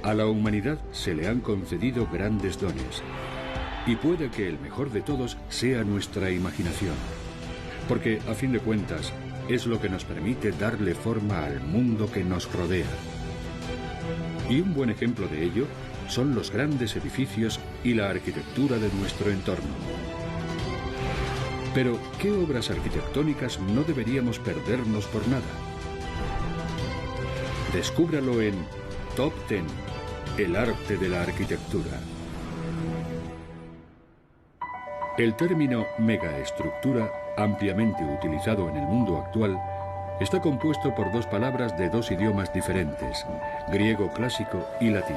A la humanidad se le han concedido grandes dones. Y puede que el mejor de todos sea nuestra imaginación. Porque, a fin de cuentas, es lo que nos permite darle forma al mundo que nos rodea. Y un buen ejemplo de ello son los grandes edificios y la arquitectura de nuestro entorno. Pero, ¿qué obras arquitectónicas no deberíamos perdernos por nada? Descúbralo en Top 10, el arte de la arquitectura. El término megaestructura, ampliamente utilizado en el mundo actual, está compuesto por dos palabras de dos idiomas diferentes, griego clásico y latín.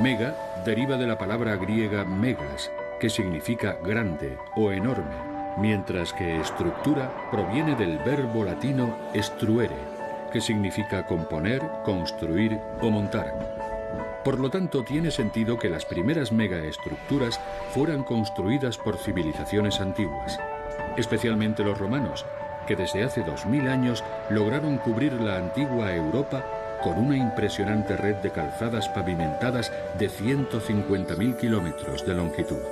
Mega deriva de la palabra griega megas, que significa grande o enorme, mientras que estructura proviene del verbo latino estruere, que significa componer, construir o montar. Por lo tanto, tiene sentido que las primeras megaestructuras fueran construidas por civilizaciones antiguas, especialmente los romanos, que desde hace 2000 años lograron cubrir la antigua Europa con una impresionante red de calzadas pavimentadas de 150.000 kilómetros de longitud.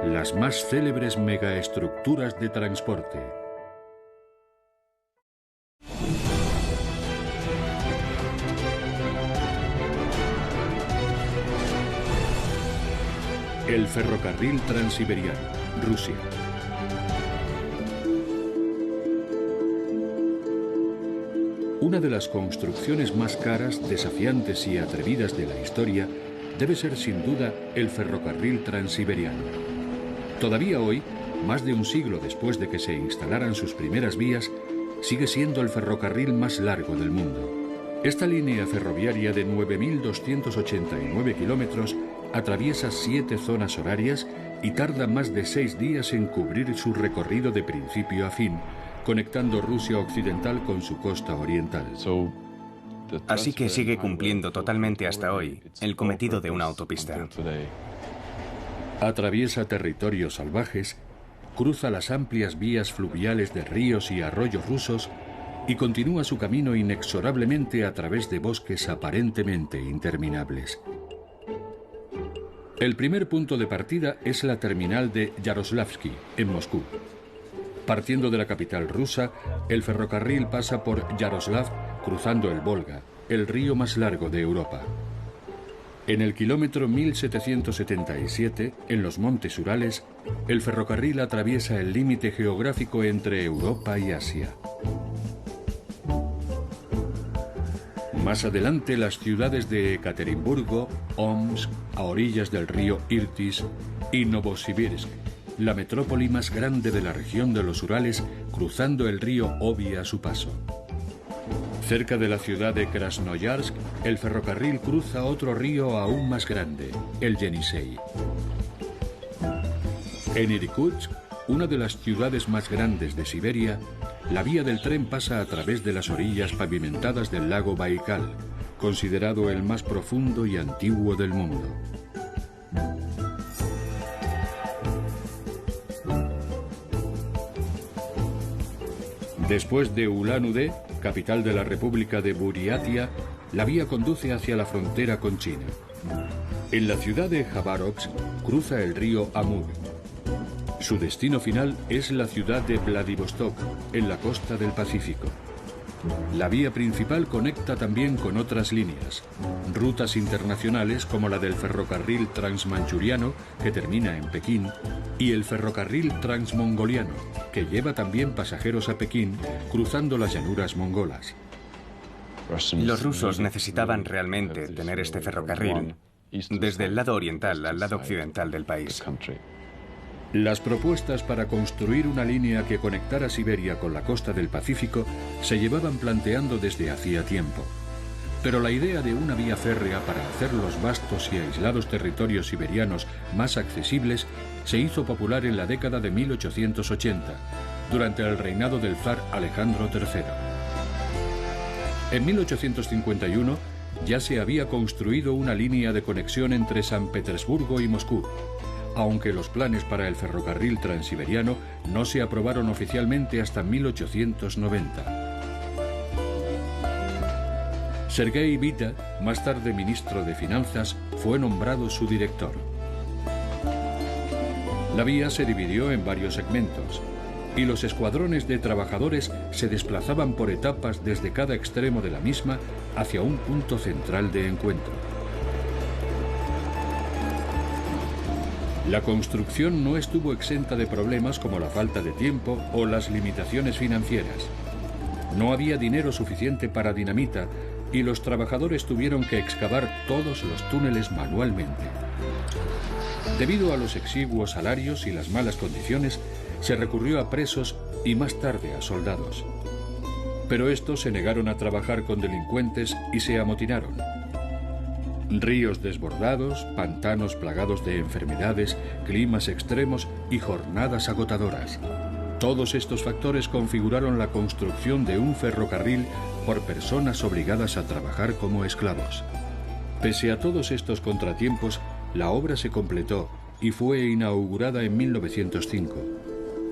Las más célebres megaestructuras de transporte. El ferrocarril transiberiano, Rusia. Una de las construcciones más caras, desafiantes y atrevidas de la historia debe ser sin duda el ferrocarril transiberiano. Todavía hoy, más de un siglo después de que se instalaran sus primeras vías, sigue siendo el ferrocarril más largo del mundo. Esta línea ferroviaria de 9.289 kilómetros atraviesa 7 zonas horarias y tarda más de 6 días en cubrir su recorrido de principio a fin, conectando Rusia occidental con su costa oriental. Así que sigue cumpliendo totalmente hasta hoy el cometido de una autopista. Atraviesa territorios salvajes, cruza las amplias vías fluviales de ríos y arroyos rusos y continúa su camino inexorablemente a través de bosques aparentemente interminables. El primer punto de partida es la terminal de Yaroslavsky, en Moscú. Partiendo de la capital rusa, el ferrocarril pasa por Yaroslav, cruzando el Volga, el río más largo de Europa. En el kilómetro 1777, en los montes Urales, el ferrocarril atraviesa el límite geográfico entre Europa y Asia. Más adelante, las ciudades de Ekaterimburgo, Omsk, a orillas del río Irtis, y Novosibirsk, la metrópoli más grande de la región de los Urales, cruzando el río Obi a su paso. Cerca de la ciudad de Krasnoyarsk, el ferrocarril cruza otro río aún más grande, el Yenisei. En Irkutsk, una de las ciudades más grandes de Siberia, la vía del tren pasa a través de las orillas pavimentadas del lago Baikal, considerado el más profundo y antiguo del mundo. Después de Ulan-Ude, capital de la República de Buriatia, la vía conduce hacia la frontera con China. En la ciudad de Khabarovsk cruza el río Amur. Su destino final es la ciudad de Vladivostok, en la costa del Pacífico. La vía principal conecta también con otras líneas, rutas internacionales como la del ferrocarril transmanchuriano, que termina en Pekín, y el ferrocarril transmongoliano, que lleva también pasajeros a Pekín, cruzando las llanuras mongolas. Los rusos necesitaban realmente tener este ferrocarril desde el lado oriental al lado occidental del país. Las propuestas para construir una línea que conectara Siberia con la costa del Pacífico se llevaban planteando desde hacía tiempo. Pero la idea de una vía férrea para hacer los vastos y aislados territorios siberianos más accesibles se hizo popular en la década de 1880, durante el reinado del zar Alejandro III. En 1851 ya se había construido una línea de conexión entre San Petersburgo y Moscú, aunque los planes para el ferrocarril transiberiano no se aprobaron oficialmente hasta 1890. Sergei Vita, más tarde ministro de Finanzas, fue nombrado su director. La vía se dividió en varios segmentos y los escuadrones de trabajadores se desplazaban por etapas desde cada extremo de la misma hacia un punto central de encuentro. La construcción no estuvo exenta de problemas como la falta de tiempo o las limitaciones financieras. No había dinero suficiente para dinamita y los trabajadores tuvieron que excavar todos los túneles manualmente. Debido a los exiguos salarios y las malas condiciones, se recurrió a presos y más tarde a soldados. Pero estos se negaron a trabajar con delincuentes y se amotinaron. Ríos desbordados, pantanos plagados de enfermedades, climas extremos y jornadas agotadoras. Todos estos factores configuraron la construcción de un ferrocarril por personas obligadas a trabajar como esclavos. Pese a todos estos contratiempos, la obra se completó y fue inaugurada en 1905.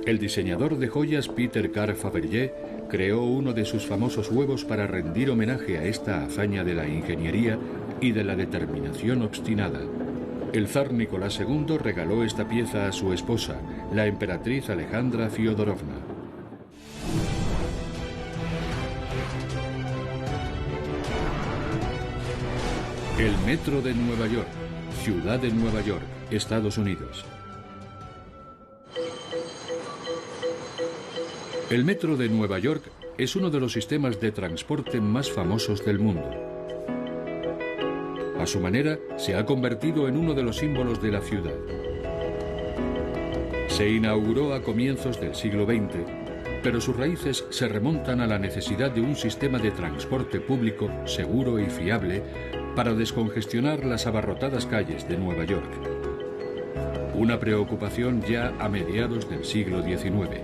El diseñador de joyas Peter Carl Fabergé creó uno de sus famosos huevos para rendir homenaje a esta hazaña de la ingeniería y de la determinación obstinada. El zar Nicolás II regaló esta pieza a su esposa, la emperatriz Alejandra Fiodorovna. El Metro de Nueva York, Ciudad de Nueva York, Estados Unidos. El Metro de Nueva York es uno de los sistemas de transporte más famosos del mundo. A su manera, se ha convertido en uno de los símbolos de la ciudad. Se inauguró a comienzos del siglo XX, pero sus raíces se remontan a la necesidad de un sistema de transporte público seguro y fiable para descongestionar las abarrotadas calles de Nueva York. Una preocupación ya a mediados del siglo XIX.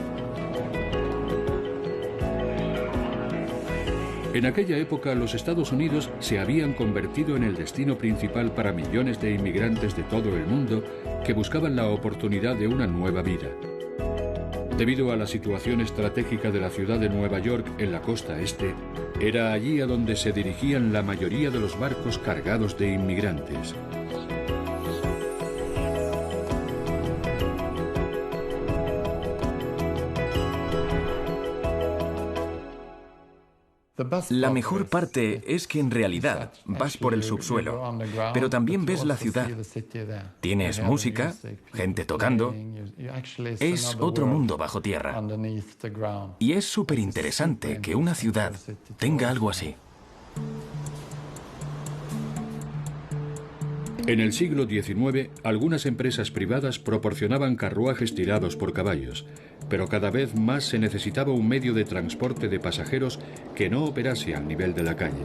En aquella época, los Estados Unidos se habían convertido en el destino principal para millones de inmigrantes de todo el mundo que buscaban la oportunidad de una nueva vida. Debido a la situación estratégica de la ciudad de Nueva York en la costa este, era allí a donde se dirigían la mayoría de los barcos cargados de inmigrantes. La mejor parte es que en realidad vas por el subsuelo, pero también ves la ciudad. Tienes música, gente tocando. Es otro mundo bajo tierra. Y es súper interesante que una ciudad tenga algo así. En el siglo XIX, algunas empresas privadas proporcionaban carruajes tirados por caballos, pero cada vez más se necesitaba un medio de transporte de pasajeros que no operase al nivel de la calle.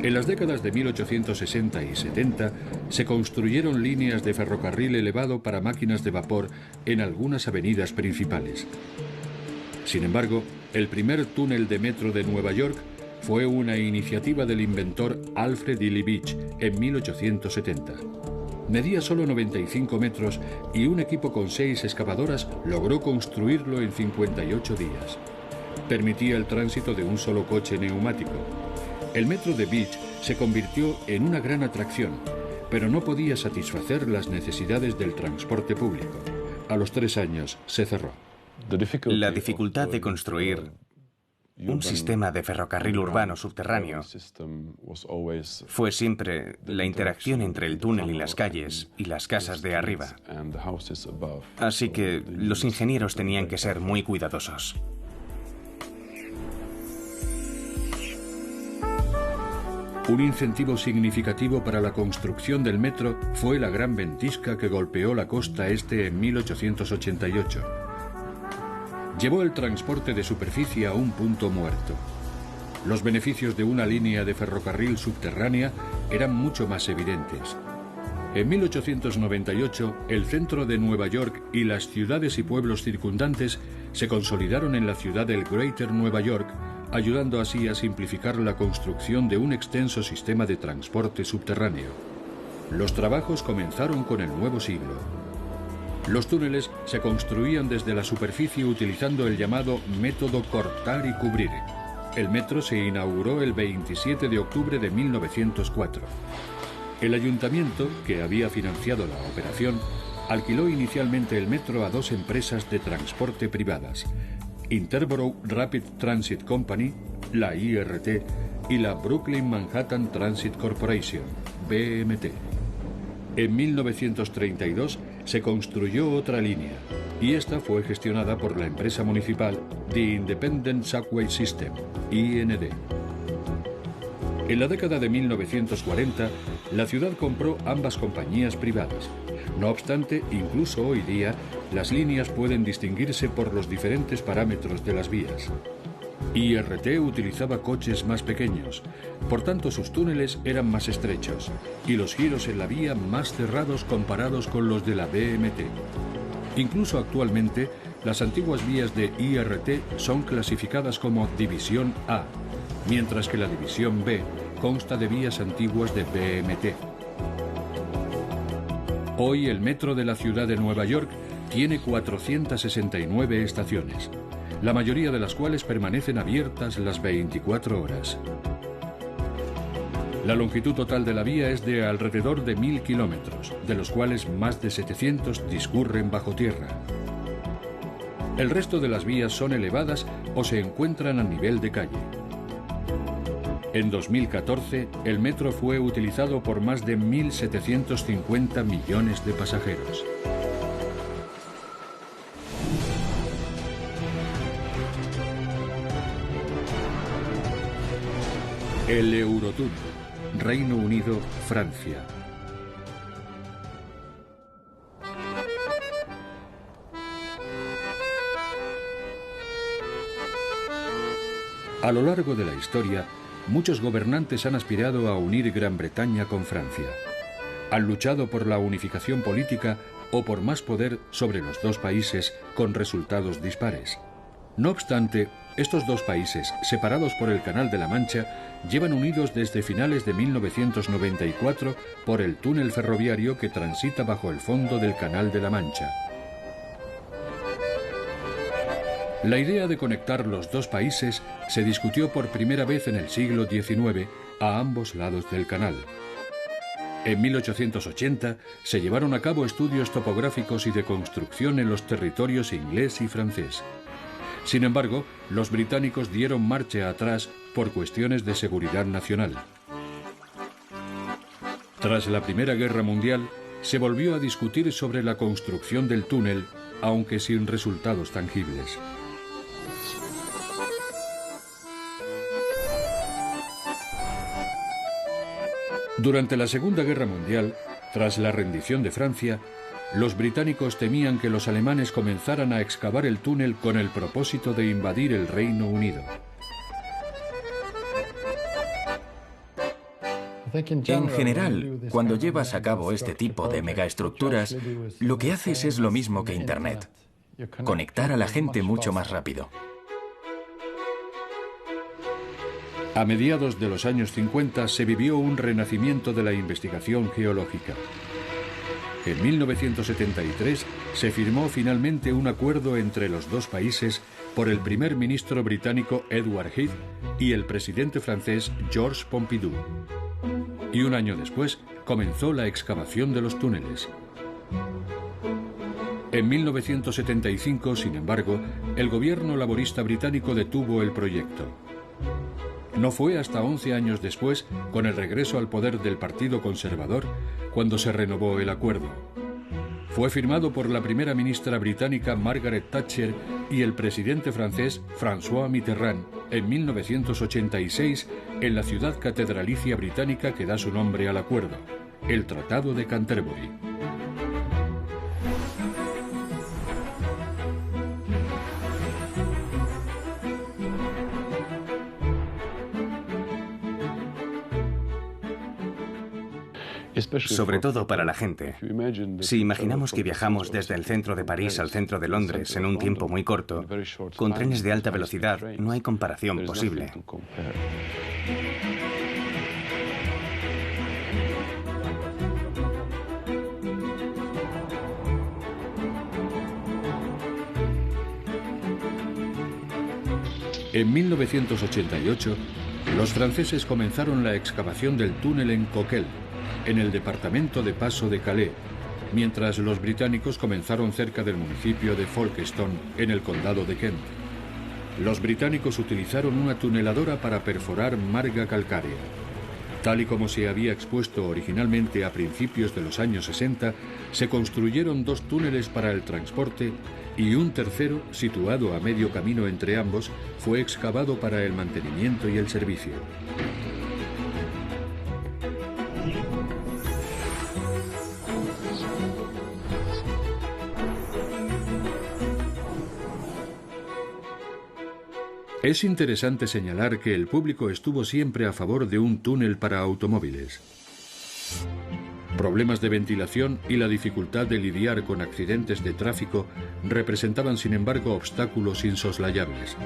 En las décadas de 1860 y 70 se construyeron líneas de ferrocarril elevado para máquinas de vapor en algunas avenidas principales. Sin embargo, el primer túnel de metro de Nueva York fue una iniciativa del inventor Alfred E. Beach en 1870. Medía solo 95 metros y un equipo con 6 excavadoras logró construirlo en 58 días. Permitía el tránsito de un solo coche neumático. El metro de Beach se convirtió en una gran atracción, pero no podía satisfacer las necesidades del transporte público. A los 3 años se cerró. La dificultad de construir un sistema de ferrocarril urbano subterráneo fue siempre la interacción entre el túnel y las calles y las casas de arriba. Así que los ingenieros tenían que ser muy cuidadosos. Un incentivo significativo para la construcción del metro fue la gran ventisca que golpeó la costa este en 1888. Llevó el transporte de superficie a un punto muerto. Los beneficios de una línea de ferrocarril subterránea eran mucho más evidentes. En 1898, el centro de Nueva York y las ciudades y pueblos circundantes se consolidaron en la ciudad del Greater Nueva York, ayudando así a simplificar la construcción de un extenso sistema de transporte subterráneo. Los trabajos comenzaron con el nuevo siglo. Los túneles se construían desde la superficie utilizando el llamado método cortar y cubrir. El metro se inauguró el 27 de octubre de 1904. El ayuntamiento, que había financiado la operación, alquiló inicialmente el metro a dos empresas de transporte privadas, Interborough Rapid Transit Company, la IRT, y la Brooklyn Manhattan Transit Corporation, BMT. En 1932 se construyó otra línea, y esta fue gestionada por la empresa municipal The Independent Subway System, IND. En la década de 1940, la ciudad compró ambas compañías privadas. No obstante, incluso hoy día, las líneas pueden distinguirse por los diferentes parámetros de las vías. IRT utilizaba coches más pequeños, por tanto sus túneles eran más estrechos y los giros en la vía más cerrados comparados con los de la BMT. Incluso actualmente, las antiguas vías de IRT son clasificadas como División A, mientras que la División B consta de vías antiguas de BMT. Hoy el metro de la ciudad de Nueva York tiene 469 estaciones, la mayoría de las cuales permanecen abiertas las 24 horas. La longitud total de la vía es de alrededor de 1000 kilómetros, de los cuales más de 700 discurren bajo tierra. El resto de las vías son elevadas o se encuentran a nivel de calle. En 2014, el metro fue utilizado por más de 1.750 millones de pasajeros. El Eurotúnel, Reino Unido, Francia. A lo largo de la historia, muchos gobernantes han aspirado a unir Gran Bretaña con Francia. Han luchado por la unificación política o por más poder sobre los dos países con resultados dispares. No obstante, estos dos países, separados por el Canal de la Mancha, llevan unidos desde finales de 1994 por el túnel ferroviario que transita bajo el fondo del Canal de la Mancha. La idea de conectar los dos países se discutió por primera vez en el siglo XIX a ambos lados del canal. En 1880 se llevaron a cabo estudios topográficos y de construcción en los territorios inglés y francés. Sin embargo, los británicos dieron marcha atrás por cuestiones de seguridad nacional. Tras la Primera Guerra Mundial, se volvió a discutir sobre la construcción del túnel, aunque sin resultados tangibles. Durante la Segunda Guerra Mundial, tras la rendición de Francia, los británicos temían que los alemanes comenzaran a excavar el túnel con el propósito de invadir el Reino Unido. En general, cuando llevas a cabo este tipo de megaestructuras, lo que haces es lo mismo que Internet: conectar a la gente mucho más rápido. A mediados de los años 50 se vivió un renacimiento de la investigación geológica. En 1973 se firmó finalmente un acuerdo entre los dos países por el primer ministro británico Edward Heath y el presidente francés Georges Pompidou. Y un año después comenzó la excavación de los túneles. En 1975, sin embargo, el gobierno laborista británico detuvo el proyecto. No fue hasta 11 años después, con el regreso al poder del Partido Conservador, cuando se renovó el acuerdo. Fue firmado por la primera ministra británica Margaret Thatcher y el presidente francés François Mitterrand en 1986 en la ciudad catedralicia británica que da su nombre al acuerdo, el Tratado de Canterbury. Sobre todo para la gente. Si imaginamos que viajamos desde el centro de París al centro de Londres en un tiempo muy corto, con trenes de alta velocidad no hay comparación posible. En 1988, los franceses comenzaron la excavación del túnel en Coquelles, en el departamento de Paso de Calais, mientras los británicos comenzaron cerca del municipio de Folkestone, en el condado de Kent. Los británicos utilizaron una tuneladora para perforar marga calcárea. Tal y como se había expuesto originalmente a principios de los años 60, se construyeron 2 túneles para el transporte y un tercero, situado a medio camino entre ambos, fue excavado para el mantenimiento y el servicio. Es interesante señalar que el público estuvo siempre a favor de un túnel para automóviles. Problemas de ventilación y la dificultad de lidiar con accidentes de tráfico representaban, sin embargo, obstáculos insoslayables.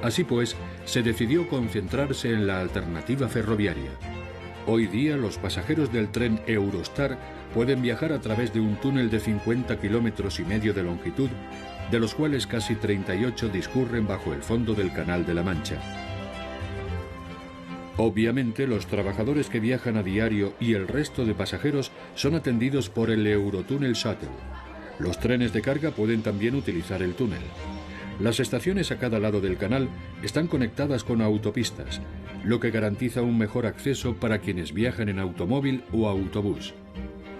Así pues, se decidió concentrarse en la alternativa ferroviaria. Hoy día, los pasajeros del tren Eurostar pueden viajar a través de un túnel de 50,5 kilómetros de longitud, de los cuales casi 38 discurren bajo el fondo del Canal de la Mancha. Obviamente, los trabajadores que viajan a diario y el resto de pasajeros son atendidos por el Eurotunnel Shuttle. Los trenes de carga pueden también utilizar el túnel. Las estaciones a cada lado del canal están conectadas con autopistas, lo que garantiza un mejor acceso para quienes viajan en automóvil o autobús.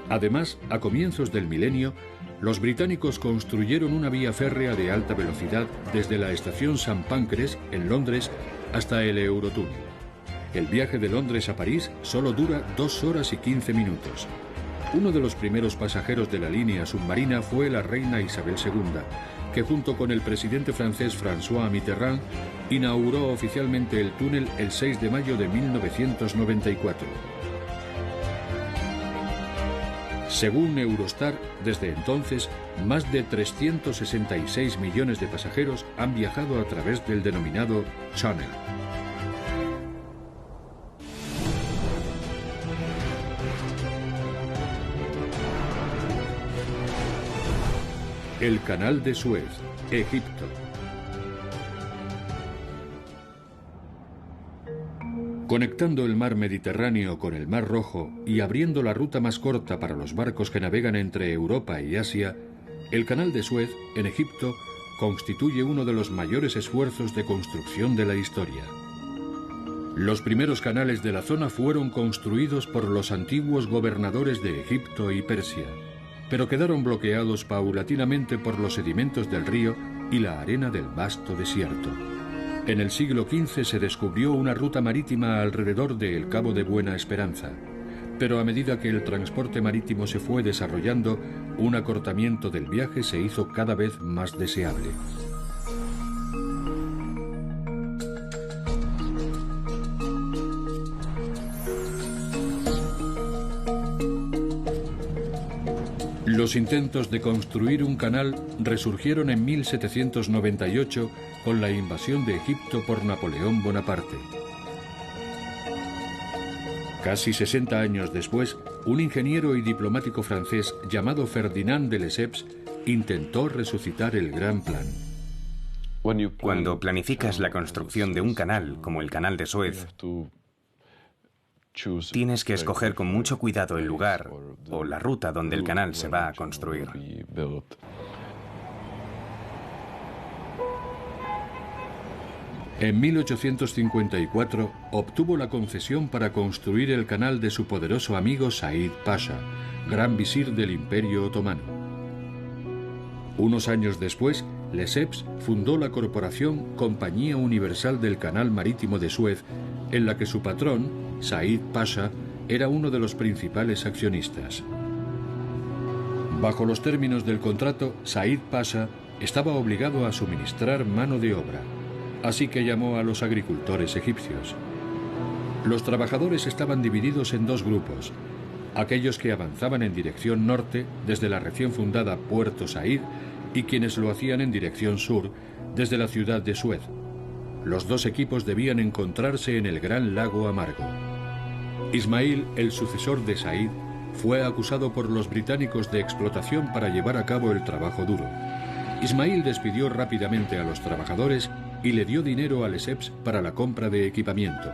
Además, a comienzos del milenio, los británicos construyeron una vía férrea de alta velocidad desde la estación St. Pancras, en Londres, hasta el Eurotúnel. El viaje de Londres a París solo dura 2 horas y 15 minutos. Uno de los primeros pasajeros de la línea submarina fue la reina Isabel II, que junto con el presidente francés François Mitterrand inauguró oficialmente el túnel el 6 de mayo de 1994. Según Eurostar, desde entonces, más de 366 millones de pasajeros han viajado a través del denominado Channel. El Canal de Suez, Egipto. Conectando el mar Mediterráneo con el mar Rojo y abriendo la ruta más corta para los barcos que navegan entre Europa y Asia, el Canal de Suez, en Egipto, constituye uno de los mayores esfuerzos de construcción de la historia. Los primeros canales de la zona fueron construidos por los antiguos gobernadores de Egipto y Persia, pero quedaron bloqueados paulatinamente por los sedimentos del río y la arena del vasto desierto. En el siglo XV se descubrió una ruta marítima alrededor del Cabo de Buena Esperanza, pero a medida que el transporte marítimo se fue desarrollando, un acortamiento del viaje se hizo cada vez más deseable. Los intentos de construir un canal resurgieron en 1798 con la invasión de Egipto por Napoleón Bonaparte. Casi 60 años después, un ingeniero y diplomático francés llamado Ferdinand de Lesseps intentó resucitar el gran plan. Cuando planificas la construcción de un canal, como el Canal de Suez, tienes que escoger con mucho cuidado el lugar o la ruta donde el canal se va a construir. En 1854 obtuvo la concesión para construir el canal de su poderoso amigo Said Pasha, gran visir del Imperio Otomano. Unos años después, Lesseps fundó la corporación Compañía Universal del Canal Marítimo de Suez, en la que su patrón, Said Pasha, era uno de los principales accionistas. Bajo los términos del contrato, Said Pasha estaba obligado a suministrar mano de obra, así que llamó a los agricultores egipcios. Los trabajadores estaban divididos en 2 grupos: aquellos que avanzaban en dirección norte desde la recién fundada Puerto Said y quienes lo hacían en dirección sur desde la ciudad de Suez. Los 2 equipos debían encontrarse en el Gran Lago Amargo. Ismail, el sucesor de Said, fue acusado por los británicos de explotación para llevar a cabo el trabajo duro. Ismail despidió rápidamente a los trabajadores y le dio dinero a Lesseps para la compra de equipamiento.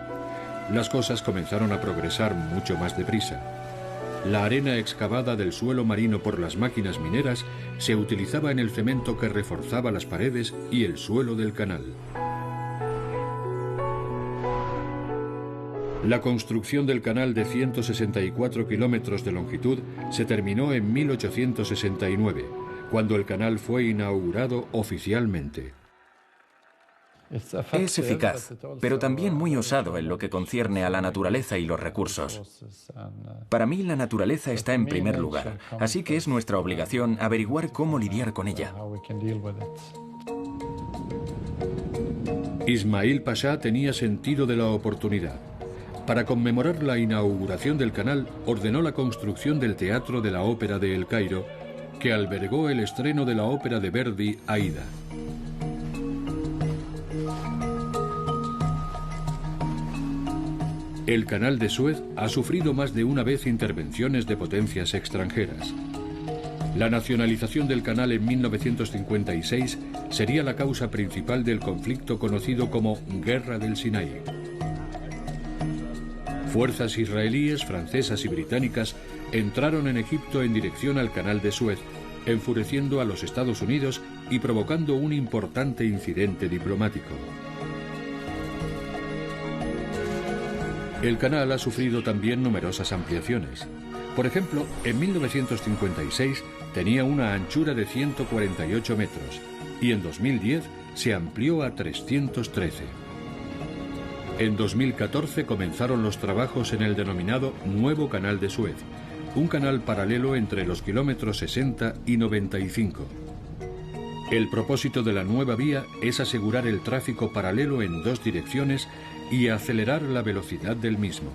Las cosas comenzaron a progresar mucho más deprisa. La arena excavada del suelo marino por las máquinas mineras se utilizaba en el cemento que reforzaba las paredes y el suelo del canal. La construcción del canal de 164 kilómetros de longitud se terminó en 1869, cuando el canal fue inaugurado oficialmente. Es eficaz, pero también muy osado en lo que concierne a la naturaleza y los recursos. Para mí, la naturaleza está en primer lugar, así que es nuestra obligación averiguar cómo lidiar con ella. Ismail Pasha tenía sentido de la oportunidad. Para conmemorar la inauguración del canal, ordenó la construcción del Teatro de la Ópera de El Cairo, que albergó el estreno de la ópera de Verdi, Aida. El canal de Suez ha sufrido más de una vez intervenciones de potencias extranjeras. La nacionalización del canal en 1956 sería la causa principal del conflicto conocido como Guerra del Sinaí. Fuerzas israelíes, francesas y británicas entraron en Egipto en dirección al canal de Suez, enfureciendo a los Estados Unidos y provocando un importante incidente diplomático. El canal ha sufrido también numerosas ampliaciones. Por ejemplo, en 1956 tenía una anchura de 148 metros y en 2010 se amplió a 313. En 2014 comenzaron los trabajos en el denominado Nuevo Canal de Suez, un canal paralelo entre los kilómetros 60 y 95. El propósito de la nueva vía es asegurar el tráfico paralelo en dos direcciones y acelerar la velocidad del mismo.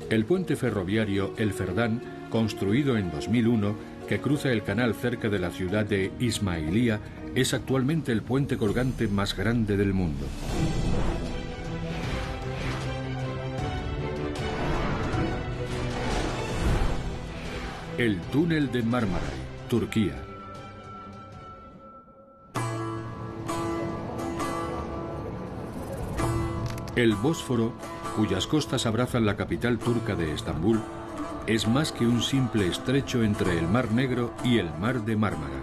El puente ferroviario El Ferdán, construido en 2001, que cruza el canal cerca de la ciudad de Ismailía, es actualmente el puente colgante más grande del mundo. El túnel de Marmaray, Turquía. El Bósforo, cuyas costas abrazan la capital turca de Estambul, es más que un simple estrecho entre el Mar Negro y el Mar de Mármara.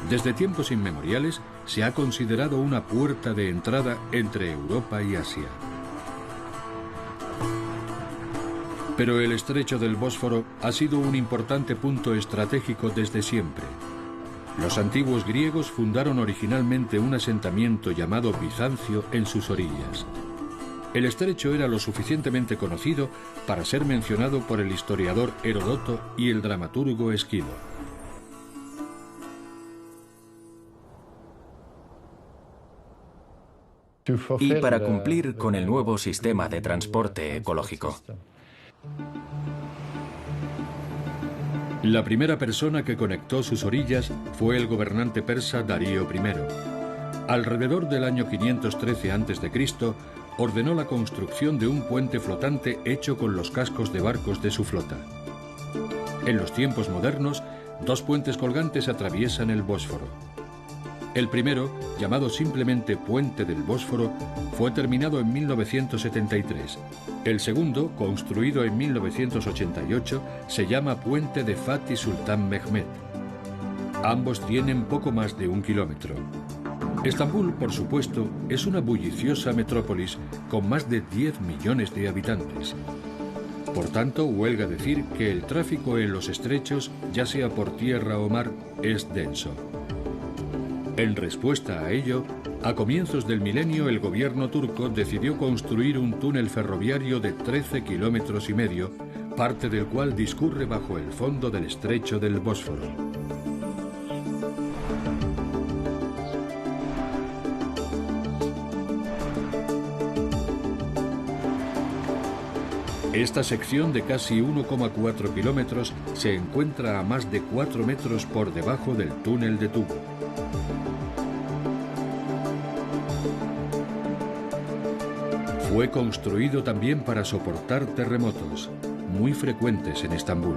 Desde tiempos inmemoriales se ha considerado una puerta de entrada entre Europa y Asia. Pero el estrecho del Bósforo ha sido un importante punto estratégico desde siempre. Los antiguos griegos fundaron originalmente un asentamiento llamado Bizancio en sus orillas. El estrecho era lo suficientemente conocido para ser mencionado por el historiador Heródoto y el dramaturgo Esquilo. Y para cumplir con el nuevo sistema de transporte ecológico. La primera persona que conectó sus orillas fue el gobernante persa Darío I. Alrededor del año 513 a.C., ordenó la construcción de un puente flotante hecho con los cascos de barcos de su flota. En los tiempos modernos, dos puentes colgantes atraviesan el Bósforo. El primero, llamado simplemente Puente del Bósforo, fue terminado en 1973. El segundo, construido en 1988, se llama Puente de Fatih Sultan Mehmet. Ambos tienen poco más de 1 kilómetro. Estambul, por supuesto, es una bulliciosa metrópolis con más de 10 millones de habitantes. Por tanto, huelga decir que el tráfico en los estrechos, ya sea por tierra o mar, es denso. En respuesta a ello, a comienzos del milenio el gobierno turco decidió construir un túnel ferroviario de 13 kilómetros y medio, parte del cual discurre bajo el fondo del estrecho del Bósforo. Esta sección de casi 1,4 kilómetros se encuentra a más de 4 metros por debajo del túnel de tubo. Fue construido también para soportar terremotos, muy frecuentes en Estambul.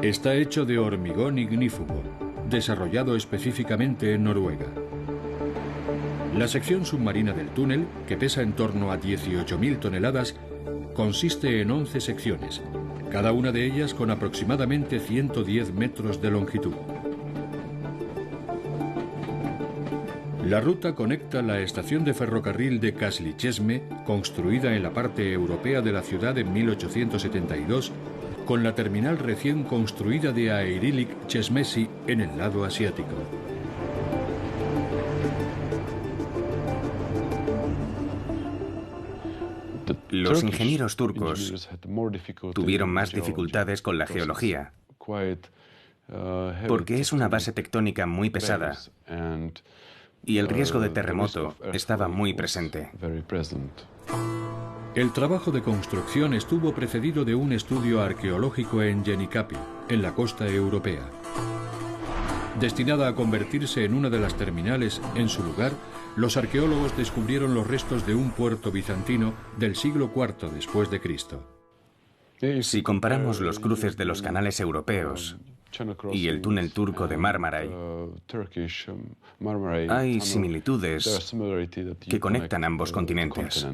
Está hecho de hormigón ignífugo, desarrollado específicamente en Noruega. La sección submarina del túnel, que pesa en torno a 18.000 toneladas, consiste en 11 secciones, cada una de ellas con aproximadamente 110 metros de longitud. La ruta conecta la estación de ferrocarril de Kasli-Chesme, construida en la parte europea de la ciudad en 1872, con la terminal recién construida de Airilik-Çeşmesi en el lado asiático. Los ingenieros turcos tuvieron más dificultades con la geología, porque es una base tectónica muy pesada y el riesgo de terremoto estaba muy presente. El trabajo de construcción estuvo precedido de un estudio arqueológico en Yenicapi, en la costa europea. Destinada a convertirse en una de las terminales en su lugar, los arqueólogos descubrieron los restos de un puerto bizantino del siglo IV después de Cristo. Si comparamos los cruces de los canales europeos y el túnel turco de Marmaray, hay similitudes que conectan ambos continentes.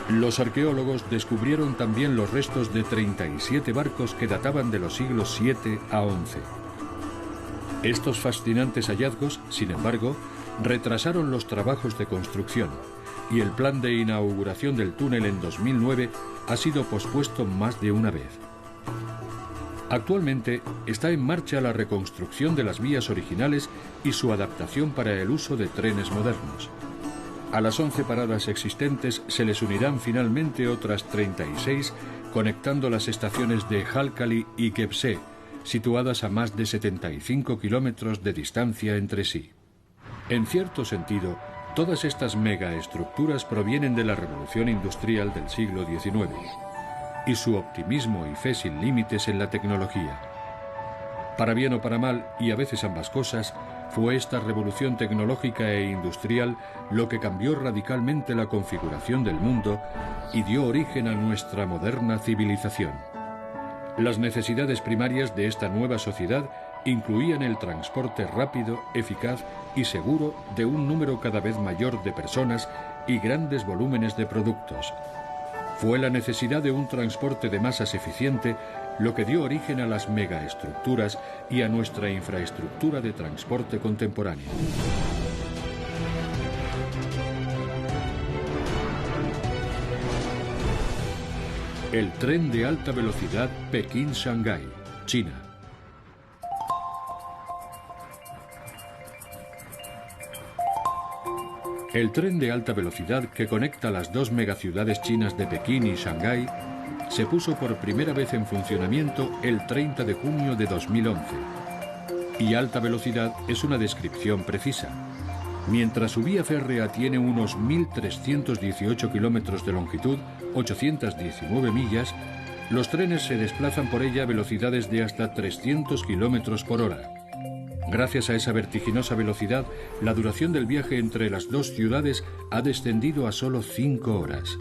Los arqueólogos descubrieron también los restos de 37 barcos que databan de los siglos VII a XI. Estos fascinantes hallazgos, sin embargo, retrasaron los trabajos de construcción y el plan de inauguración del túnel en 2009 ha sido pospuesto más de una vez. Actualmente está en marcha la reconstrucción de las vías originales y su adaptación para el uso de trenes modernos. A las 11 paradas existentes se les unirán finalmente otras 36, conectando las estaciones de Halkali y Gebze, situadas a más de 75 kilómetros de distancia entre sí. En cierto sentido, todas estas megaestructuras provienen de la revolución industrial del siglo XIX y su optimismo y fe sin límites en la tecnología. Para bien o para mal, y a veces ambas cosas, fue esta revolución tecnológica e industrial lo que cambió radicalmente la configuración del mundo y dio origen a nuestra moderna civilización. Las necesidades primarias de esta nueva sociedad incluían el transporte rápido, eficaz y seguro de un número cada vez mayor de personas y grandes volúmenes de productos. Fue la necesidad de un transporte de masas eficiente lo que dio origen a las megaestructuras y a nuestra infraestructura de transporte contemporánea. El tren de alta velocidad Pekín-Shanghái, China. El tren de alta velocidad que conecta las dos megaciudades chinas de Pekín y Shanghái se puso por primera vez en funcionamiento el 30 de junio de 2011. Y alta velocidad es una descripción precisa. Mientras su vía férrea tiene unos 1.318 kilómetros de longitud, 819 millas, los trenes se desplazan por ella a velocidades de hasta 300 kilómetros por hora. Gracias a esa vertiginosa velocidad, la duración del viaje entre las dos ciudades ha descendido a solo 5 horas.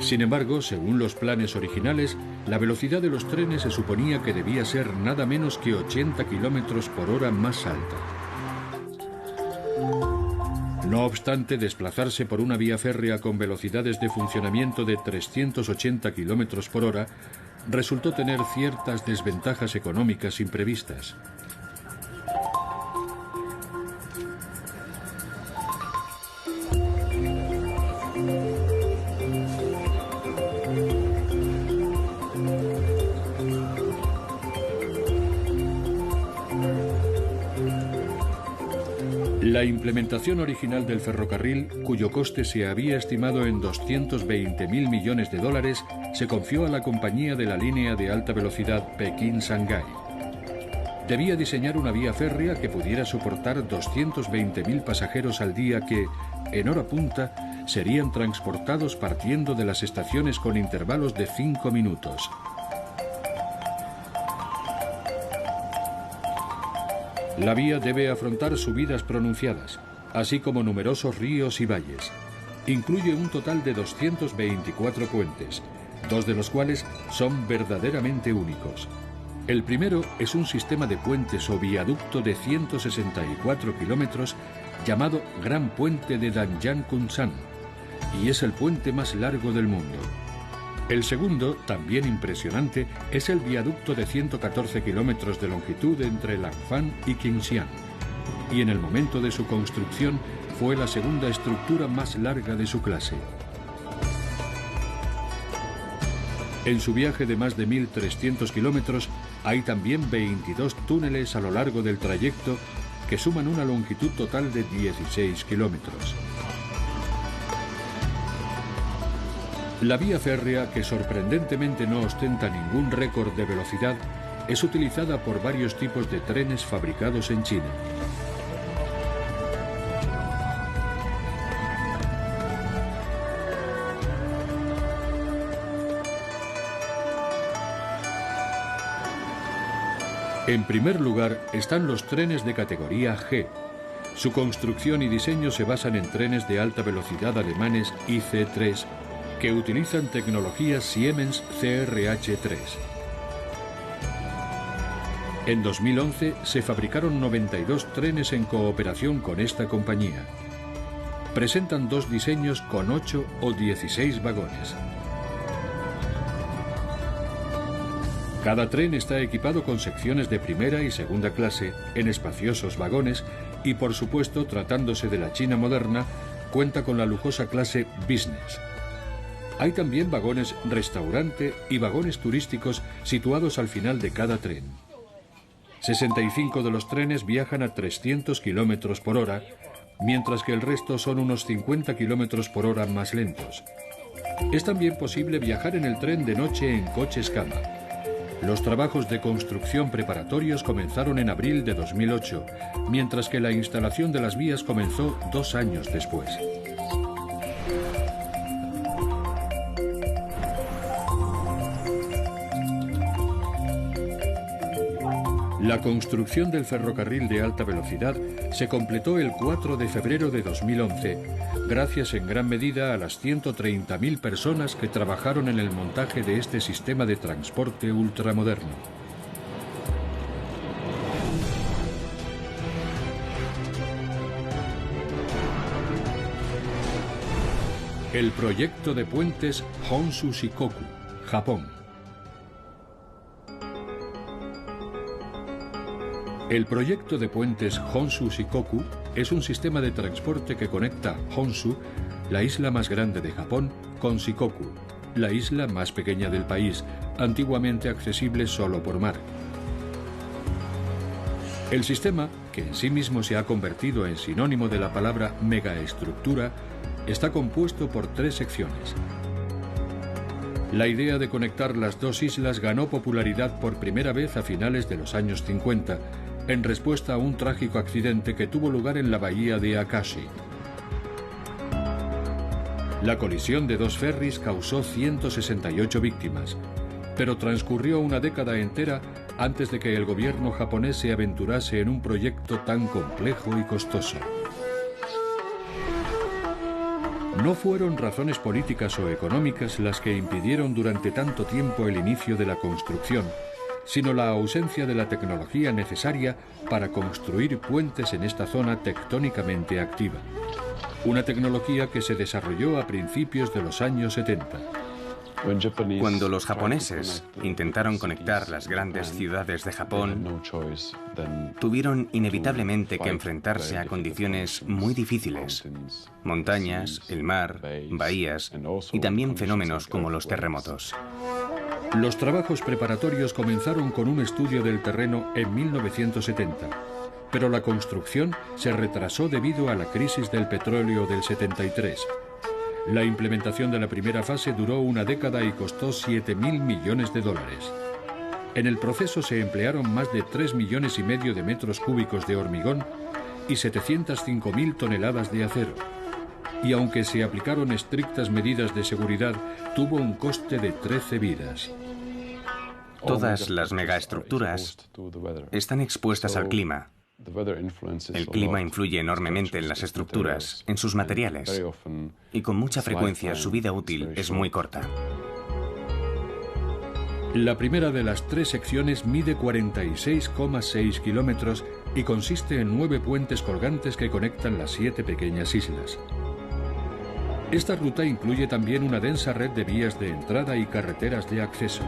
Sin embargo, según los planes originales, la velocidad de los trenes se suponía que debía ser nada menos que 80 kilómetros por hora más alta. No obstante, desplazarse por una vía férrea con velocidades de funcionamiento de 380 kilómetros por hora resultó tener ciertas desventajas económicas imprevistas. La implementación original del ferrocarril, cuyo coste se había estimado en 220.000 millones de dólares, se confió a la compañía de la línea de alta velocidad Pekín-Shanghái. Debía diseñar una vía férrea que pudiera soportar 220.000 pasajeros al día que, en hora punta, serían transportados partiendo de las estaciones con intervalos de 5 minutos. La vía debe afrontar subidas pronunciadas, así como numerosos ríos y valles. Incluye un total de 224 puentes, dos de los cuales son verdaderamente únicos. El primero es un sistema de puentes o viaducto de 164 kilómetros llamado Gran Puente de Danjan-Kunsan, y es el puente más largo del mundo. El segundo, también impresionante, es el viaducto de 114 kilómetros de longitud entre Langfang y Qingxiang, y en el momento de su construcción fue la segunda estructura más larga de su clase. En su viaje de más de 1.300 kilómetros hay también 22 túneles a lo largo del trayecto que suman una longitud total de 16 kilómetros. La vía férrea, que sorprendentemente no ostenta ningún récord de velocidad, es utilizada por varios tipos de trenes fabricados en China. En primer lugar están los trenes de categoría G. Su construcción y diseño se basan en trenes de alta velocidad alemanes IC3, que utilizan tecnología Siemens CRH3. En 2011 se fabricaron 92 trenes en cooperación con esta compañía. Presentan dos diseños con 8 o 16 vagones. Cada tren está equipado con secciones de primera y segunda clase en espaciosos vagones y, por supuesto, tratándose de la China moderna, cuenta con la lujosa clase Business. Hay también vagones restaurante y vagones turísticos situados al final de cada tren. 65 de los trenes viajan a 300 kilómetros por hora, mientras que el resto son unos 50 kilómetros por hora más lentos. Es también posible viajar en el tren de noche en coches cama. Los trabajos de construcción preparatorios comenzaron en abril de 2008, mientras que la instalación de las vías comenzó 2 años después. La construcción del ferrocarril de alta velocidad se completó el 4 de febrero de 2011, gracias en gran medida a las 130.000 personas que trabajaron en el montaje de este sistema de transporte ultramoderno. El proyecto de puentes Honshu Shikoku, Japón. El proyecto de puentes Honshu Shikoku es un sistema de transporte que conecta Honshu, la isla más grande de Japón, con Shikoku, la isla más pequeña del país, antiguamente accesible solo por mar. El sistema, que en sí mismo se ha convertido en sinónimo de la palabra megaestructura, está compuesto por 3 secciones. La idea de conectar las dos islas ganó popularidad por primera vez a finales de los años 50, en respuesta a un trágico accidente que tuvo lugar en la bahía de Akashi. La colisión de 2 ferries causó 168 víctimas, pero transcurrió una década entera antes de que el gobierno japonés se aventurase en un proyecto tan complejo y costoso. No fueron razones políticas o económicas las que impidieron durante tanto tiempo el inicio de la construcción, sino la ausencia de la tecnología necesaria para construir puentes en esta zona tectónicamente activa. Una tecnología que se desarrolló a principios de los años 70. Cuando los japoneses intentaron conectar las grandes ciudades de Japón, tuvieron inevitablemente que enfrentarse a condiciones muy difíciles: montañas, el mar, bahías y también fenómenos como los terremotos. Los trabajos preparatorios comenzaron con un estudio del terreno en 1970, pero la construcción se retrasó debido a la crisis del petróleo del 73. La implementación de la primera fase duró una década y costó $7.000 millones. En el proceso se emplearon más de 3,5 millones de metros cúbicos de hormigón y 705.000 toneladas de acero. Y aunque se aplicaron estrictas medidas de seguridad, tuvo un coste de 13 vidas. Todas las megaestructuras están expuestas al clima. El clima influye enormemente en las estructuras, en sus materiales, y con mucha frecuencia su vida útil es muy corta. La primera de las 3 secciones mide 46,6 kilómetros y consiste en 9 puentes colgantes que conectan las 7 pequeñas islas. Esta ruta incluye también una densa red de vías de entrada y carreteras de acceso.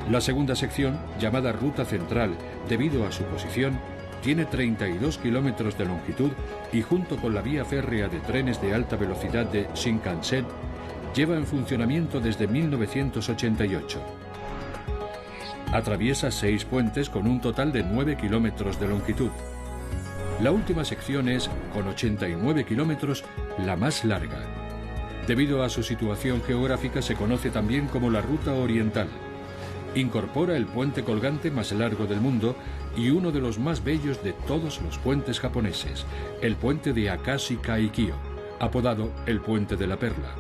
La segunda sección, llamada Ruta Central debido a su posición, tiene 32 kilómetros de longitud y junto con la vía férrea de trenes de alta velocidad de Shinkansen, lleva en funcionamiento desde 1988. Atraviesa 6 puentes con un total de 9 kilómetros de longitud. La última sección es, con 89 kilómetros, la más larga. Debido a su situación geográfica se conoce también como la Ruta Oriental. Incorpora el puente colgante más largo del mundo y uno de los más bellos de todos los puentes japoneses, el puente de Akashi Kaikyo, apodado el Puente de la Perla.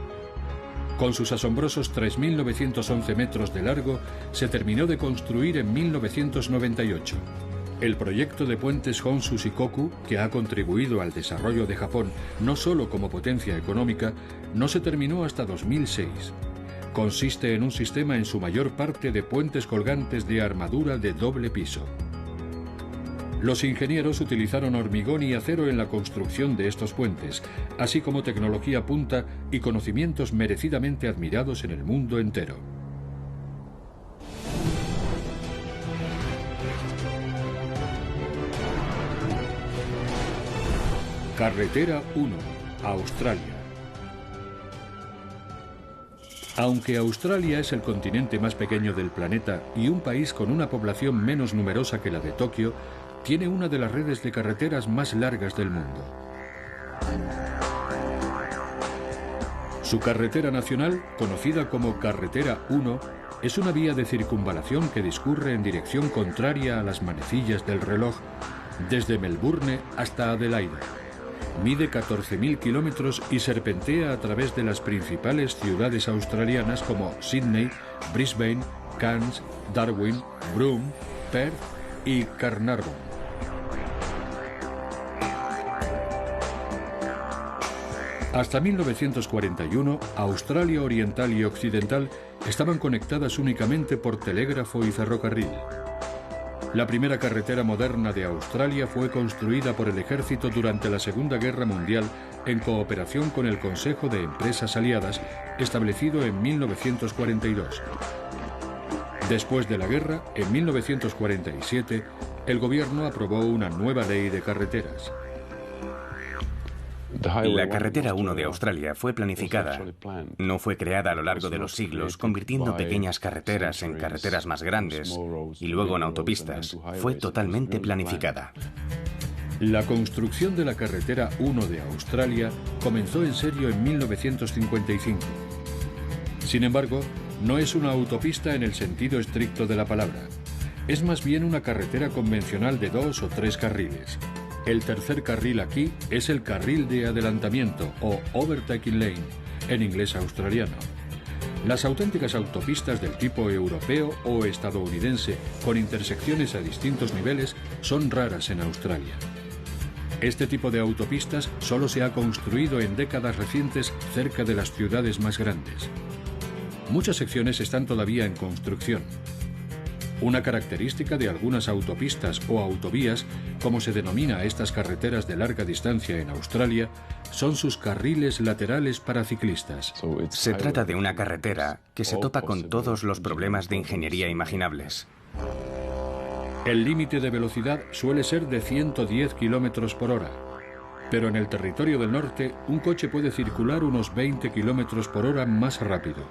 Con sus asombrosos 3.911 metros de largo, se terminó de construir en 1998. El proyecto de puentes Honshu Shikoku, que ha contribuido al desarrollo de Japón no solo como potencia económica, no se terminó hasta 2006. Consiste en un sistema en su mayor parte de puentes colgantes de armadura de doble piso. Los ingenieros utilizaron hormigón y acero en la construcción de estos puentes, así como tecnología punta y conocimientos merecidamente admirados en el mundo entero. Carretera 1, Australia. Aunque Australia es el continente más pequeño del planeta y un país con una población menos numerosa que la de Tokio, tiene una de las redes de carreteras más largas del mundo. Su carretera nacional, conocida como Carretera 1, es una vía de circunvalación que discurre en dirección contraria a las manecillas del reloj, desde Melbourne hasta Adelaida. Mide 14.000 kilómetros y serpentea a través de las principales ciudades australianas como Sydney, Brisbane, Cairns, Darwin, Broome, Perth y Carnarvon. Hasta 1941, Australia Oriental y Occidental estaban conectadas únicamente por telégrafo y ferrocarril. La primera carretera moderna de Australia fue construida por el ejército durante la Segunda Guerra Mundial en cooperación con el Consejo de Empresas Aliadas, establecido en 1942. Después de la guerra, en 1947, el gobierno aprobó una nueva ley de carreteras. La Carretera 1 de Australia fue planificada. No fue creada a lo largo de los siglos, convirtiendo pequeñas carreteras en carreteras más grandes y luego en autopistas. Fue totalmente planificada. La construcción de la Carretera 1 de Australia comenzó en serio en 1955. Sin embargo, no es una autopista en el sentido estricto de la palabra. Es más bien una carretera convencional de 2 o 3 carriles. El tercer carril aquí es el carril de adelantamiento o overtaking lane, en inglés australiano. Las auténticas autopistas del tipo europeo o estadounidense, con intersecciones a distintos niveles, son raras en Australia. Este tipo de autopistas solo se ha construido en décadas recientes cerca de las ciudades más grandes. Muchas secciones están todavía en construcción. Una característica de algunas autopistas o autovías, como se denomina a estas carreteras de larga distancia en Australia, son sus carriles laterales para ciclistas. Se trata de una carretera que se topa con todos los problemas de ingeniería imaginables. El límite de velocidad suele ser de 110 km por hora, pero en el territorio del norte un coche puede circular unos 20 km por hora más rápido.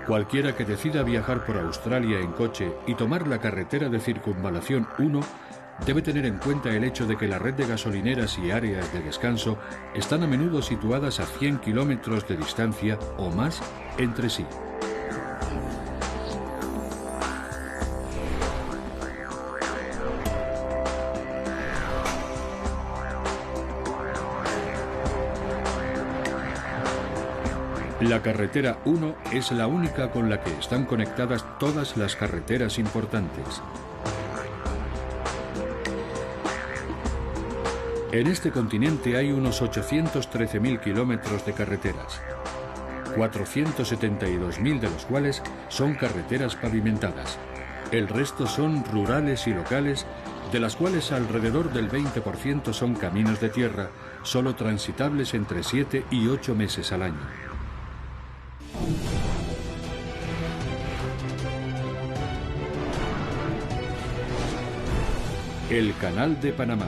Cualquiera que decida viajar por Australia en coche y tomar la carretera de circunvalación 1 debe tener en cuenta el hecho de que la red de gasolineras y áreas de descanso están a menudo situadas a 100 kilómetros de distancia o más entre sí. La carretera 1 es la única con la que están conectadas todas las carreteras importantes. En este continente hay unos 813.000 kilómetros de carreteras. 472.000 de los cuales son carreteras pavimentadas. El resto son rurales y locales, de las cuales alrededor del 20% son caminos de tierra, solo transitables entre 7 y 8 meses al año. El Canal de Panamá,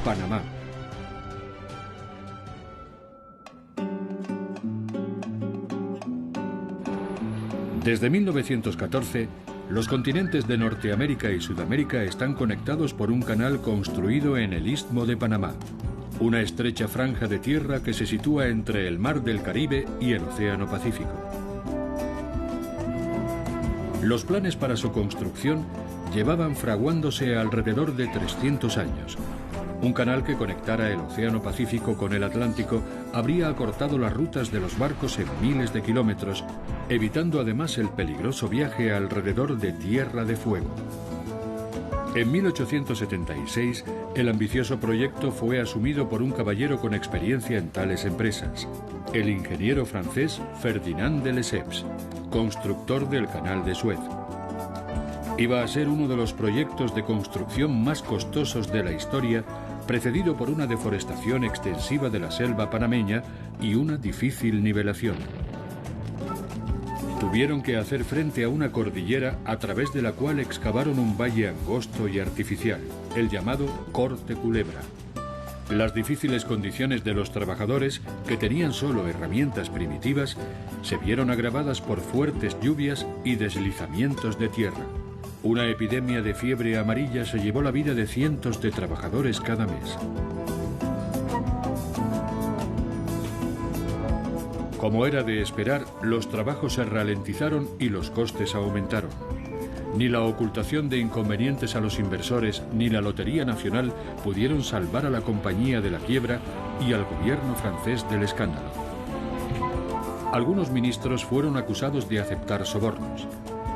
Panamá. Desde 1914, los continentes de Norteamérica y Sudamérica están conectados por un canal construido en el Istmo de Panamá, una estrecha franja de tierra que se sitúa entre el Mar del Caribe y el Océano Pacífico. Los planes para su construcción llevaban fraguándose alrededor de 300 años. Un canal que conectara el Océano Pacífico con el Atlántico habría acortado las rutas de los barcos en miles de kilómetros, evitando además el peligroso viaje alrededor de Tierra de Fuego. En 1876, el ambicioso proyecto fue asumido por un caballero con experiencia en tales empresas, el ingeniero francés Ferdinand de Lesseps, constructor del Canal de Suez. Iba a ser uno de los proyectos de construcción más costosos de la historia, precedido por una deforestación extensiva de la selva panameña y una difícil nivelación. Tuvieron que hacer frente a una cordillera a través de la cual excavaron un valle angosto y artificial, el llamado Corte Culebra. Las difíciles condiciones de los trabajadores, que tenían solo herramientas primitivas, se vieron agravadas por fuertes lluvias y deslizamientos de tierra. Una epidemia de fiebre amarilla se llevó la vida de cientos de trabajadores cada mes. Como era de esperar, los trabajos se ralentizaron y los costes aumentaron. Ni la ocultación de inconvenientes a los inversores ni la Lotería Nacional pudieron salvar a la compañía de la quiebra y al gobierno francés del escándalo. Algunos ministros fueron acusados de aceptar sobornos.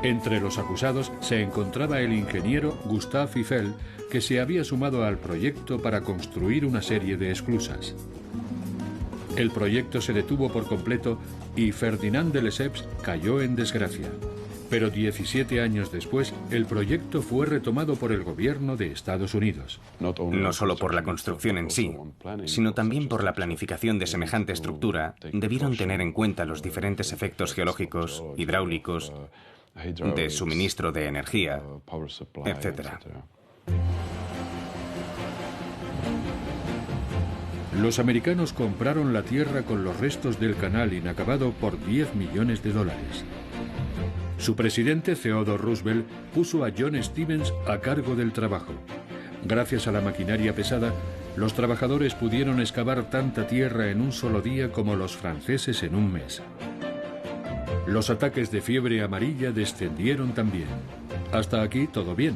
Entre los acusados se encontraba el ingeniero Gustave Eiffel, que se había sumado al proyecto para construir una serie de esclusas. El proyecto se detuvo por completo y Ferdinand de Lesseps cayó en desgracia. Pero 17 años después, el proyecto fue retomado por el gobierno de Estados Unidos. No solo por la construcción en sí, sino también por la planificación de semejante estructura, debieron tener en cuenta los diferentes efectos geológicos, hidráulicos, de suministro de energía, etc. Los americanos compraron la tierra con los restos del canal inacabado por $10 millones. Su presidente, Theodore Roosevelt, puso a John Stevens a cargo del trabajo. Gracias a la maquinaria pesada, los trabajadores pudieron excavar tanta tierra en un solo día como los franceses en un mes. Los ataques de fiebre amarilla descendieron también. Hasta aquí todo bien.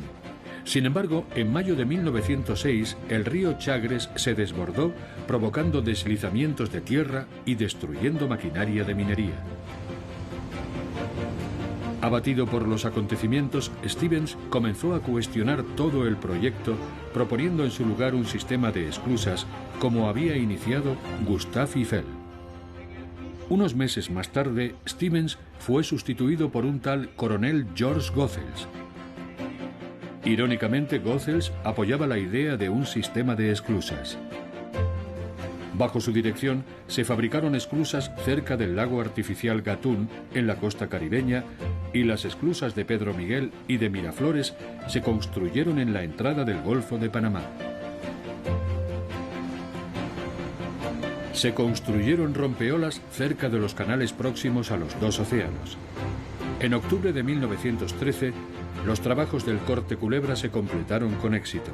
Sin embargo, en mayo de 1906, el río Chagres se desbordó, provocando deslizamientos de tierra y destruyendo maquinaria de minería. Abatido por los acontecimientos, Stevens comenzó a cuestionar todo el proyecto, proponiendo en su lugar un sistema de esclusas, como había iniciado Gustave Eiffel. Unos meses más tarde, Stevens fue sustituido por un tal coronel George Goethals. Irónicamente, Goethals apoyaba la idea de un sistema de esclusas. Bajo su dirección, se fabricaron esclusas cerca del lago artificial Gatún, en la costa caribeña, y las esclusas de Pedro Miguel y de Miraflores se construyeron en la entrada del Golfo de Panamá. Se construyeron rompeolas cerca de los canales próximos a los dos océanos. En octubre de 1913, los trabajos del Corte Culebra se completaron con éxito.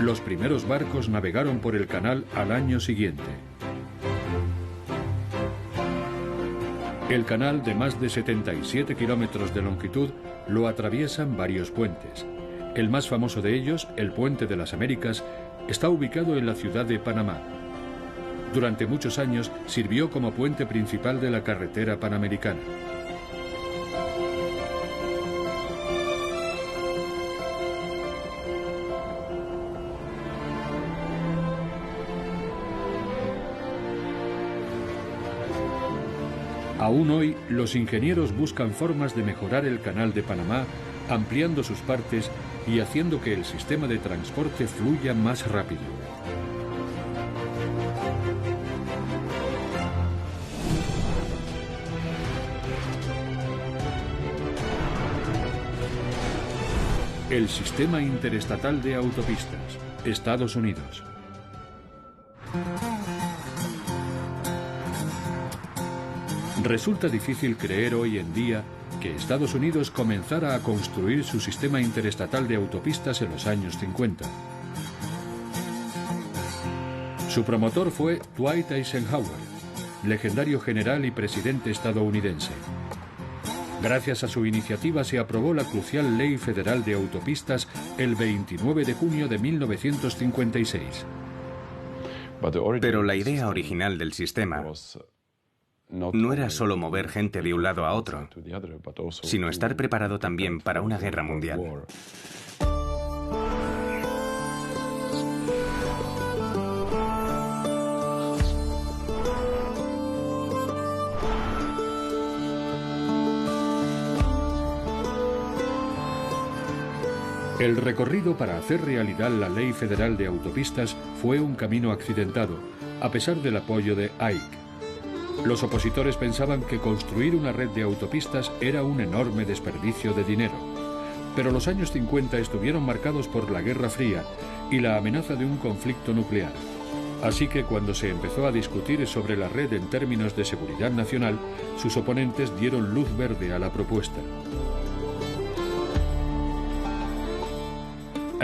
Los primeros barcos navegaron por el canal al año siguiente. El canal, de más de 77 kilómetros de longitud, lo atraviesan varios puentes. El más famoso de ellos, el Puente de las Américas, está ubicado en la ciudad de Panamá. Durante muchos años sirvió como puente principal de la carretera panamericana. Aún hoy, los ingenieros buscan formas de mejorar el Canal de Panamá, ampliando sus partes y haciendo que el sistema de transporte fluya más rápido. El Sistema Interestatal de Autopistas, Estados Unidos. Resulta difícil creer hoy en día que Estados Unidos comenzara a construir su sistema interestatal de autopistas en los años 50. Su promotor fue Dwight Eisenhower, legendario general y presidente estadounidense. Gracias a su iniciativa se aprobó la crucial Ley Federal de Autopistas el 29 de junio de 1956. Pero la idea original del sistema no era solo mover gente de un lado a otro, sino estar preparado también para una guerra mundial. El recorrido para hacer realidad la Ley Federal de Autopistas fue un camino accidentado, a pesar del apoyo de Ike. Los opositores pensaban que construir una red de autopistas era un enorme desperdicio de dinero. Pero los años 50 estuvieron marcados por la Guerra Fría y la amenaza de un conflicto nuclear. Así que cuando se empezó a discutir sobre la red en términos de seguridad nacional, sus oponentes dieron luz verde a la propuesta.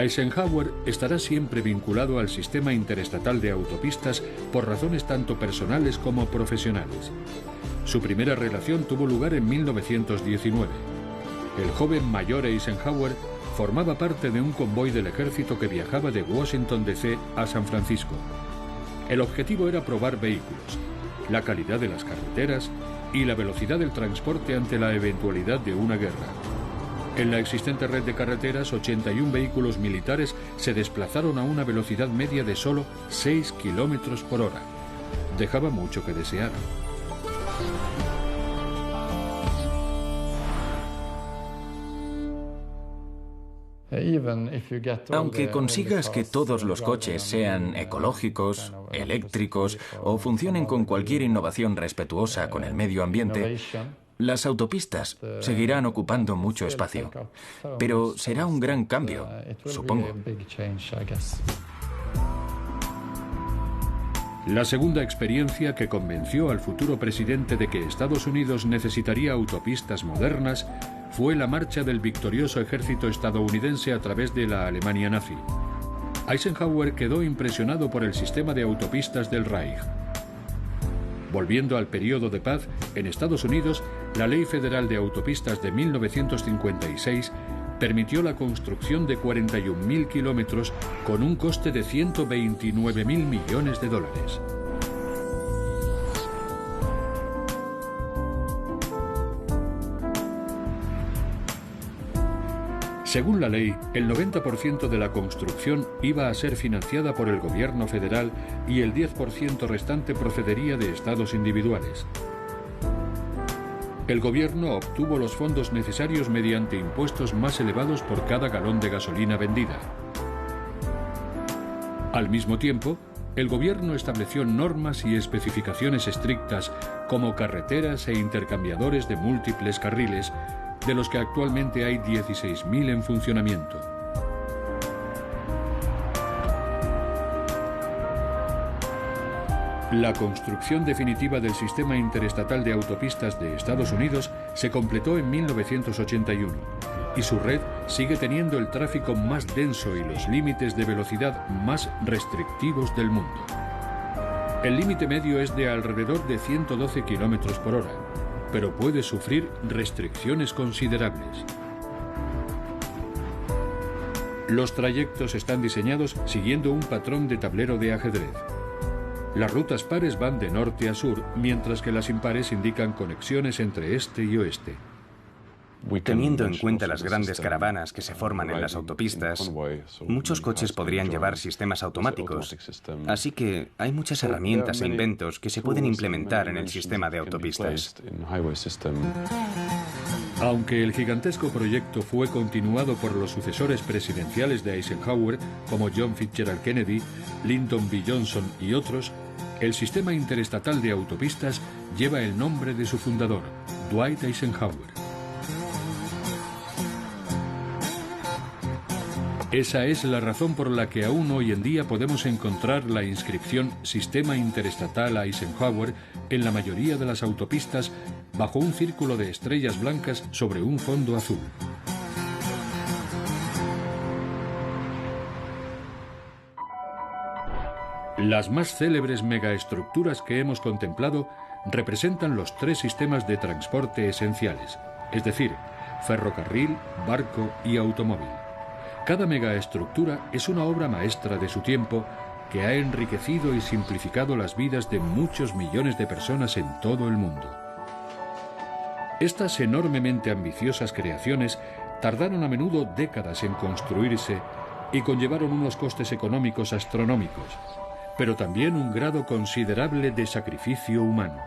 Eisenhower estará siempre vinculado al sistema interestatal de autopistas por razones tanto personales como profesionales. Su primera relación tuvo lugar en 1919. El joven mayor Eisenhower formaba parte de un convoy del ejército que viajaba de Washington D.C. a San Francisco. El objetivo era probar vehículos, la calidad de las carreteras y la velocidad del transporte ante la eventualidad de una guerra. En la existente red de carreteras, 81 vehículos militares se desplazaron a una velocidad media de solo 6 kilómetros por hora. Dejaba mucho que desear. Aunque consigas que todos los coches sean ecológicos, eléctricos o funcionen con cualquier innovación respetuosa con el medio ambiente, las autopistas seguirán ocupando mucho espacio, pero será un gran cambio, supongo. La segunda experiencia que convenció al futuro presidente de que Estados Unidos necesitaría autopistas modernas fue la marcha del victorioso ejército estadounidense a través de la Alemania nazi. Eisenhower quedó impresionado por el sistema de autopistas del Reich. Volviendo al periodo de paz, en Estados Unidos, la Ley Federal de Autopistas de 1956 permitió la construcción de 41.000 kilómetros con un coste de $129.000 millones. Según la ley, el 90% de la construcción iba a ser financiada por el gobierno federal y el 10% restante procedería de estados individuales. El gobierno obtuvo los fondos necesarios mediante impuestos más elevados por cada galón de gasolina vendida. Al mismo tiempo, el gobierno estableció normas y especificaciones estrictas como carreteras e intercambiadores de múltiples carriles, de los que actualmente hay 16.000 en funcionamiento. La construcción definitiva del sistema interestatal de autopistas de Estados Unidos se completó en 1981 y su red sigue teniendo el tráfico más denso y los límites de velocidad más restrictivos del mundo. El límite medio es de alrededor de 112 kilómetros por hora, pero puede sufrir restricciones considerables. Los trayectos están diseñados siguiendo un patrón de tablero de ajedrez. Las rutas pares van de norte a sur, mientras que las impares indican conexiones entre este y oeste. Teniendo en cuenta las grandes caravanas que se forman en las autopistas, muchos coches podrían llevar sistemas automáticos. Así que hay muchas herramientas e inventos que se pueden implementar en el sistema de autopistas. Aunque el gigantesco proyecto fue continuado por los sucesores presidenciales de Eisenhower, como John Fitzgerald Kennedy, Lyndon B. Johnson y otros, el sistema interestatal de autopistas lleva el nombre de su fundador, Dwight Eisenhower. Esa es la razón por la que aún hoy en día podemos encontrar la inscripción Sistema Interestatal Eisenhower en la mayoría de las autopistas bajo un círculo de estrellas blancas sobre un fondo azul. Las más célebres megaestructuras que hemos contemplado representan los tres sistemas de transporte esenciales, es decir, ferrocarril, barco y automóvil. Cada megaestructura es una obra maestra de su tiempo que ha enriquecido y simplificado las vidas de muchos millones de personas en todo el mundo. Estas enormemente ambiciosas creaciones tardaron a menudo décadas en construirse y conllevaron unos costes económicos astronómicos, pero también un grado considerable de sacrificio humano.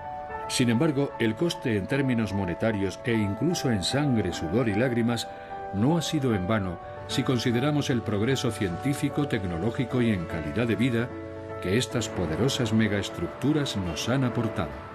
Sin embargo, el coste en términos monetarios e incluso en sangre, sudor y lágrimas no ha sido en vano si consideramos el progreso científico, tecnológico y en calidad de vida que estas poderosas megaestructuras nos han aportado.